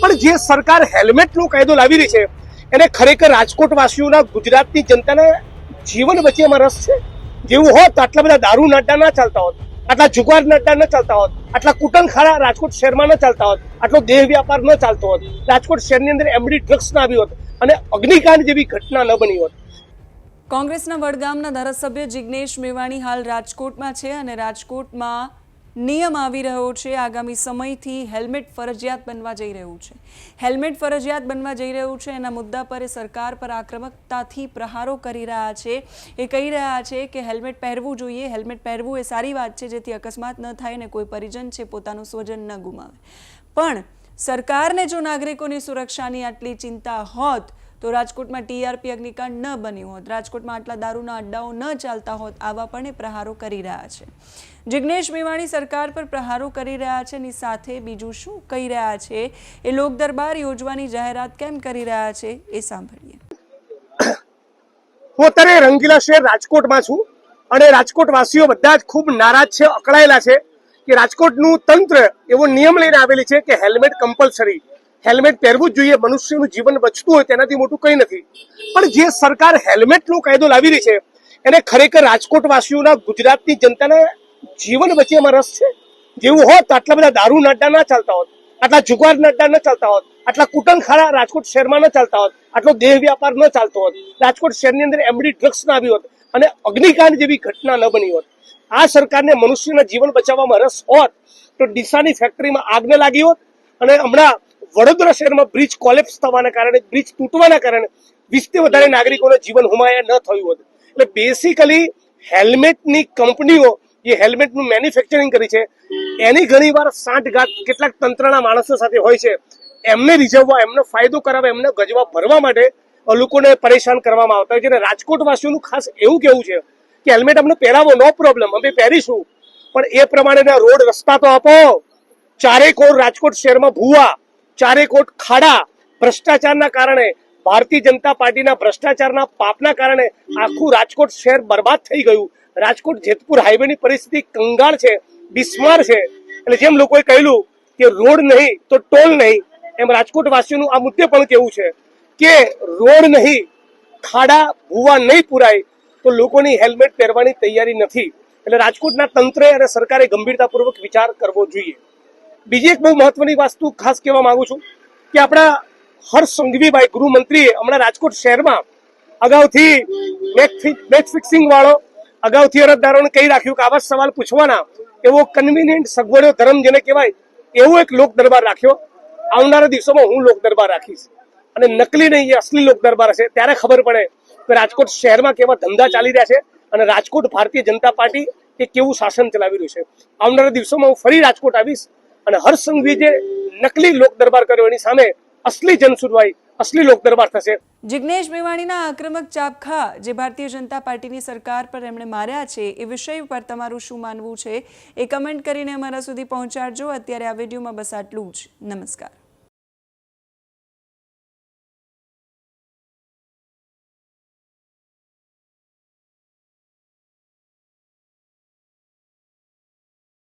પણ જે સરકાર હેલ્મેટનો કાયદો લાવી રહી છે એને ખરેખર રાજકોટવાસીઓના, ગુજરાતની જનતાના જીવન બચેમાં રસ છે? જેવું હોત તો આટલા બધા દારૂ અડ્ડા ના ચાલતા હોત, આટલા જુગાર અડ્ડા ન ચાલતા હોત, આટલા કૂટણખાડા રાજકોટ શહેરમાં ન ચાલતા હોત, આટલો દેહ વ્યાપાર ન ચાલતો હોત, રાજકોટ શહેરની અંદર એમડી ડ્રગ્સ ના આવી હોત અને અગ્નિકાંડ જેવી ઘટના ન બની હોત. કોંગ્રેસના વડગામના ધારાસભ્ય જિગ્નેશ મેવાણી હાલ રાજકોટમાં છે અને રાજકોટમાં નિયમ આવી રહ્યો છે. આગામી સમયથી હેલ્મેટ ફરજિયાત બનવા જઈ રહ્યું છે. હેલ્મેટ ફરજિયાત બનવા જઈ રહ્યું છે એના મુદ્દા પર સરકાર પર આક્રમકતાથી પ્રહારો કરી રહ્યા છે. એ કહી રહ્યા છે કે હેલ્મેટ પહેરવું જોઈએ, હેલ્મેટ પહેરવું એ સારી વાત છે જેથી અકસ્માત ન થાય ને કોઈ પરિજન છે પોતાનું સ્વજન ન ગુમાવે. પણ સરકારને જો નાગરિકોની સુરક્ષાની આટલી ચિંતા હોત તો રાજકોટમાં ટીઆરપી અગ્નિકાંડ ન બન્યું હોત, રાજકોટમાં આટલા દારૂના અડ્ડાઓ ન ચાલતા હોત. આવા પણ એ પ્રહારો કરી રહ્યા છે. જિગ્નેશ મેવાણી સરકાર પર પ્રહારો કરી રહ્યા છે એની સાથે બીજું શું કહી રહ્યા છે, એ લોક દરબાર યોજવાની જાહેરાત કેમ કરી રહ્યા છે એ સાંભળીએ. હું અત્યારે રંગીલા શહેર રાજકોટમાં છું અને રાજકોટવાસીઓ બધા જ ખૂબ નારાજ છે, અકળાયેલા છે કે રાજકોટનું તંત્ર એવો નિયમ લઈને આવેલી છે કે હેલ્મેટ કમ્પલસરી, હેલ્મેટ પહેરવું જ જોઈએ. મનુષ્યનું જીવન બચતું હોય તેનાથી મોટું કંઈ નથી. પણ જે સરકાર હેલ્મેટનો કાયદો લાવી રહી છે એને ખરેખર રાજકોટવાસીઓના, ગુજરાતની જનતાના જીવન બચેમાં રસ છે? જેવું હોત તો આટલા બધા દારૂ અડ્ડા ના ચાલતા હોત, આટલા જુગાર અડ્ડા ન ચાલતા હોત, આટલા કૂટણખાડા રાજકોટ શહેરમાં ન ચાલતા હોત, આટલો દેહ વ્યાપાર ન ચાલતો હોત, રાજકોટ શહેરની અંદર એમડી ડ્રગ્સ ના આવી હોત અને અગ્નિકાંડ જેવી ઘટના ન બની હોત. આ સરકારને મનુષ્યના જીવન બચાવવામાં રસ હોત તો ડીસાની ફેક્ટરીમાં આગ ન લાગી હોત અને હમણાં વડોદરા શહેરમાં બ્રિજ કોલેપ્સ થવાના કારણે, બ્રિજ તૂટવાના કારણે 20 થી વધારે નાગરિકોના જીવન હુમાયા ન થયું હોત. એટલે બેસિકલી હેલ્મેટની કંપનીઓ જે હેલ્મેટનું મેન્યુફેક્ચરિંગ કરી છે એની ઘણીવાર સાંઠગાંઠ કેટલાક તંત્રના માણસો સાથે હોય છે. એમને રીઝવવા, એમને ફાયદો કરાવવા, એમને ગજવા ભરવા માટે લોકોને પરેશાન કરવામાં આવતા હોય છે. અને રાજકોટવાસીઓનું ખાસ એવું કહેવું છે કે હેલ્મેટ અમને પહેરાવો, નો પ્રોબ્લેમ, અમે પહેરીશું, પણ એ પ્રમાણેના રોડ રસ્તા તો આપો. ચારેકોર રાજકોટ શહેરમાં ભૂવા, ચારેકોર ખાડા, ભ્રષ્ટાચારના કારણે, ભારતીય જનતા પાર્ટીના ભ્રષ્ટાચારના પાપના કારણે આખું રાજકોટ શહેર બરબાદ થઈ ગયું. રાજકોટ જેતપુર હાઈવેની પરિસ્થિતિ કંગાળ છે, બિસ્માર છે. એટલે જેમ લોકોએ કહેલું કે રોડ નહીં તો ટોલ નહીં, એમ રાજકોટવાસીઓનું આ મુદ્દે પણ કેવું છે કે રોડ નહીં, ખાડા ભૂવા નહીં પુરાય તો લોકોની હેલ્મેટ પહેરવાની તૈયારી નથી. એટલે રાજકોટના તંત્રે અને સરકારે ગંભીરતાપૂર્વક વિચાર કરવો જોઈએ. બીજી એક બહુ મહત્વની વસ્તુ ખાસ કહેવા માંગુ છું કે આપણા હર્ષ સંઘવીભાઈ ગૃહમંત્રીએ હમણાં રાજકોટ શહેરમાં અગાઉથી મેચ ફિક્સિંગ વાળો અગાઉથી અરજદારોને કહી રાખ્યું કે આવા સવાલ પૂછવાના એવો કન્વીનિયન્ટ સગવડો ધર્મ જેને કહેવાય એવો એક લોક દરબાર રાખ્યો. આવનારા દિવસોમાં હું લોક દરબાર રાખીશ અને નકલી નહીં, એ અસલી લોક દરબાર હશે. ત્યારે ખબર પડે કે રાજકોટ શહેરમાં કેવા ધંધા ચાલી રહ્યા છે અને રાજકોટ ભારતીય જનતા પાર્ટી એ કેવું શાસન ચલાવી રહ્યું છે. આવનારા દિવસોમાં હું ફરી રાજકોટ આવીશ અને હર્ષ સંઘવી જે નકલી લોક દરબાર કર્યો એની સામે અસલી જનસુનવાઈ, અસલી લોક દરબાર થશે. જિગ્નેશ મેવાણીના આક્રમક ચાબખા જે ભારતીય જનતા પાર્ટીની સરકાર પર એમણે માર્યા છે એ વિષય પર તમારું શું માનવું છે એ કમેન્ટ કરીને અમારા સુધી પહોંચાડજો. અત્યારે આ વિડીયોમાં બસ આટલું જ. નમસ્કાર.